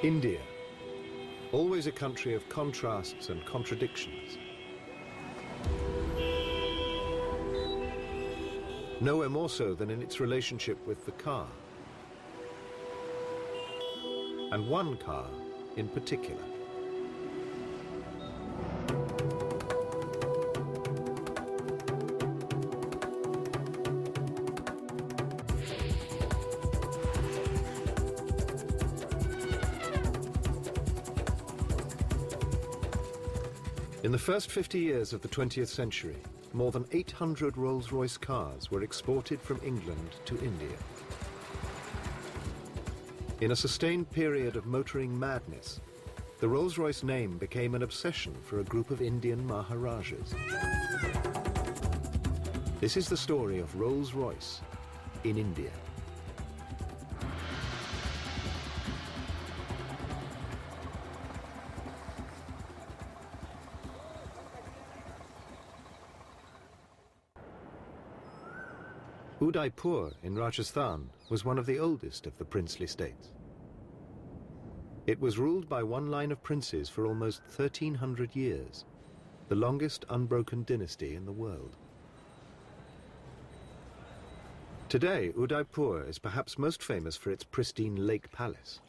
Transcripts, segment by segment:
India, always a country of contrasts and contradictions. Nowhere more so than in its relationship with the car. And one car in particular. In the first 50 years of the 20th century, more than 800 Rolls-Royce cars were exported from England to India. In a sustained period of motoring madness, the Rolls-Royce name became an obsession for a group of Indian Maharajas. This is the story of Rolls-Royce in India. Udaipur in Rajasthan was one of the oldest of the princely states. It was ruled by one line of princes for almost 1,300 years, the longest unbroken dynasty in the world. Today, Udaipur is perhaps most famous for its pristine lake palace.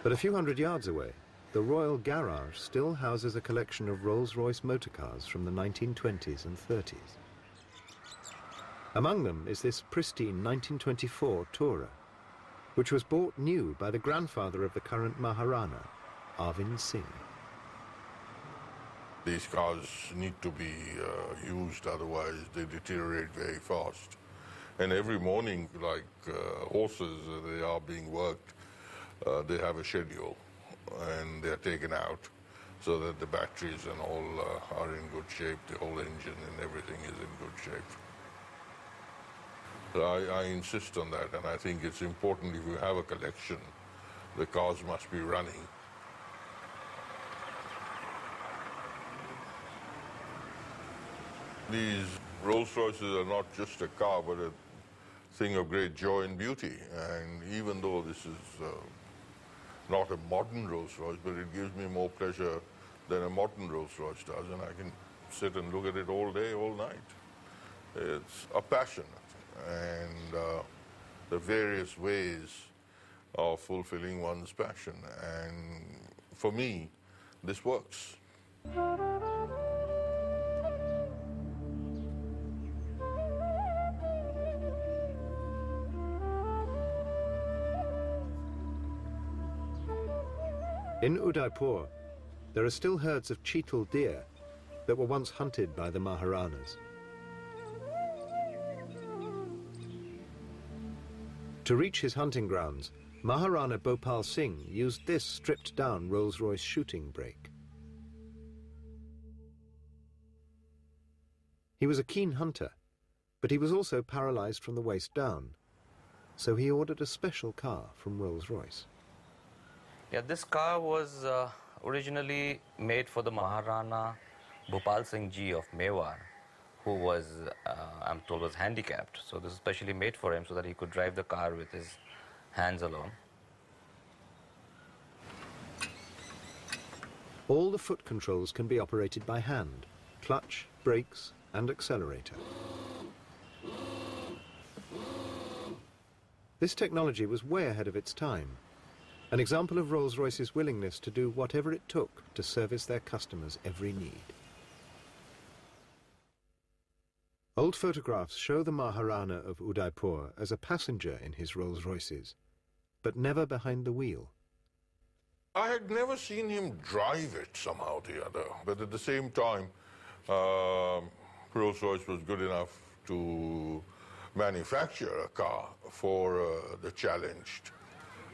But a few hundred yards away, the Royal Garage still houses a collection of Rolls-Royce motorcars from the 1920s and 30s. Among them is this pristine 1924 Tourer, which was bought new by the grandfather of the current Maharana, Arvind Singh. These cars need to be used, otherwise they deteriorate very fast. And every morning, like horses, they are being worked, they have a schedule. And they're taken out so that the batteries and all are in good shape, the whole engine and everything is in good shape. So I insist on that, and I think it's important if you have a collection, the cars must be running. These Rolls-Royces are not just a car, but a thing of great joy and beauty. And even though this is not a modern Rolls-Royce, but it gives me more pleasure than a modern Rolls-Royce does, and I can sit and look at it all day, all night. It's a passion, and the various ways of fulfilling one's passion. And for me, this works. In Udaipur, there are still herds of cheetal deer that were once hunted by the Maharanas. To reach his hunting grounds, Maharana Bhopal Singh used this stripped-down Rolls-Royce shooting brake. He was a keen hunter, but he was also paralyzed from the waist down, so he ordered a special car from Rolls-Royce. Yeah, this car was originally made for the Maharana Bhopal Singh Ji of Mewar, who was, I'm told, was handicapped. So this is specially made for him so that he could drive the car with his hands alone. All the foot controls can be operated by hand: clutch, brakes, and accelerator. This technology was way ahead of its time. An example of Rolls-Royce's willingness to do whatever it took to service their customers' every need. Old photographs show the Maharana of Udaipur as a passenger in his Rolls-Royces, but never behind the wheel. I had never seen him drive it somehow or the other, but at the same time, Rolls-Royce was good enough to manufacture a car for the challenged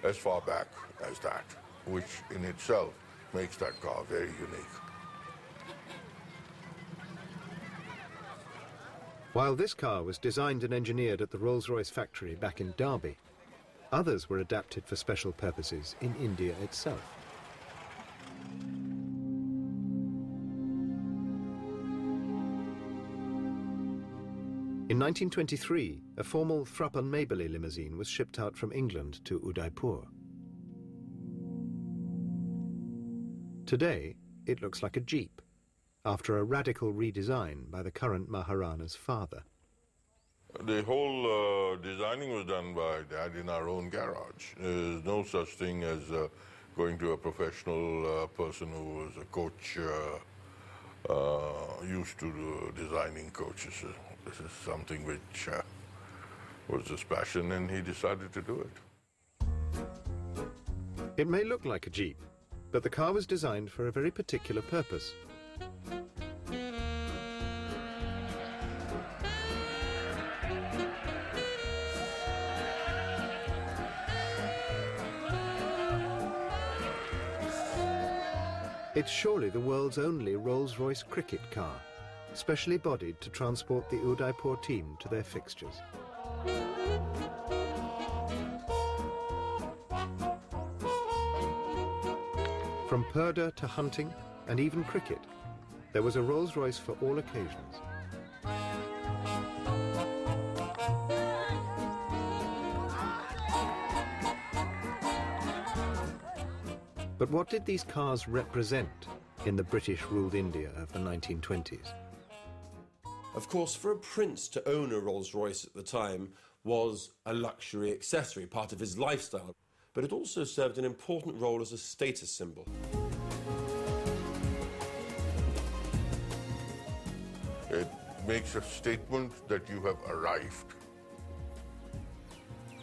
as far back as that, which in itself makes that car very unique. While this car was designed and engineered at the Rolls-Royce factory back in Derby, others were adapted for special purposes in India itself. In 1923, a formal Thrupp-and-Maberley limousine was shipped out from England to Udaipur. Today, it looks like a Jeep, after a radical redesign by the current Maharana's father. The whole designing was done by Dad in our own garage. There's no such thing as going to a professional person who was a coach, used to designing coaches. This is something which was his passion, and he decided to do it. It may look like a Jeep, but the car was designed for a very particular purpose. It's surely the world's only Rolls-Royce cricket car, specially bodied to transport the Udaipur team to their fixtures. From purdah to hunting and even cricket, there was a Rolls-Royce for all occasions. But what did these cars represent in the British-ruled India of the 1920s? Of course, for a prince to own a Rolls-Royce at the time was a luxury accessory, part of his lifestyle. But it also served an important role as a status symbol. It makes a statement that you have arrived.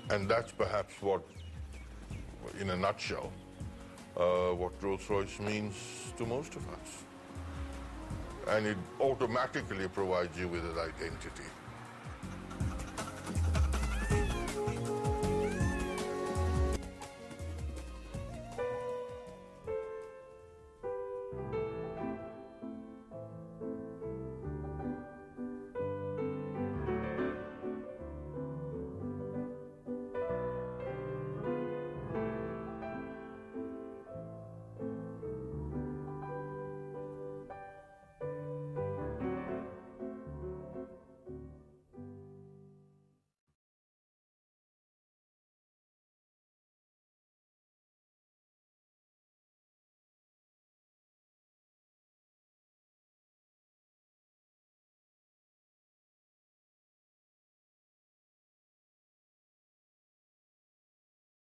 And that's perhaps what, in a nutshell, what Rolls-Royce means to most of us. And it automatically provides you with an identity.